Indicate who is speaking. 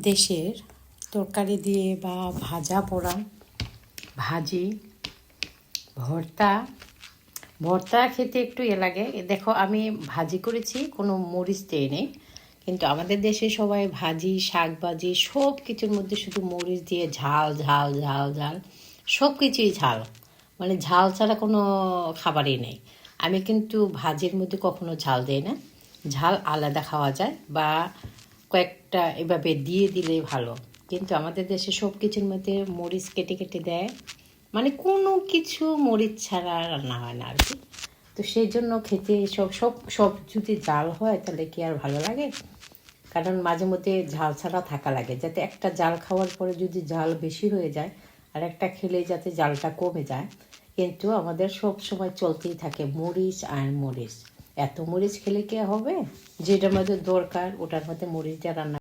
Speaker 1: দেশের তরকারি দিয়ে বা ভাজা পোড়া, ভাজি, ভর্তা ভর্তা খেতে একটু লাগে। দেখো, আমি ভাজি করেছি, কোনো মরিচ দেই নেই। কিন্তু আমাদের দেশে সবাই ভাজি, শাক ভাজি সব কিছুর মধ্যে শুধু মরিচ দিয়ে ঝাল ঝাল ঝাল ঝাল, সব কিছুই ঝাল। মানে ঝাল ছাড়া কোনো খাবারই নেই। আমি কিন্তু ভাজির মধ্যে কখনো ঝাল দেই না। ঝাল আলাদা খাওয়া যায় বা কয়েকটা এভাবে দিয়ে দিলে ভালো। কিন্তু আমাদের দেশে সব কিছুর মধ্যে মরিচ কেটে কেটে দেয়। মানে কোনো কিছু মরিচ ছাড়া রান্না হয় না আর কি। তো সেই জন্য খেতে সব সব সব যদি জাল হয় তাহলে কি আর ভালো লাগে? কারণ মাঝে মধ্যে ঝাল ছাড়া থাকা লাগে, যাতে একটা জাল খাওয়ার পরে যদি জাল বেশি হয়ে যায় আর একটা খেলে যাতে জালটা কমে যায়। কিন্তু আমাদের সব সময় চলতেই থাকে মরিচ আর মরিচ। এত মরিচ খেলে কি হবে? যেটার মধ্যে দরকার ওটার মধ্যে মরিচটা রান্না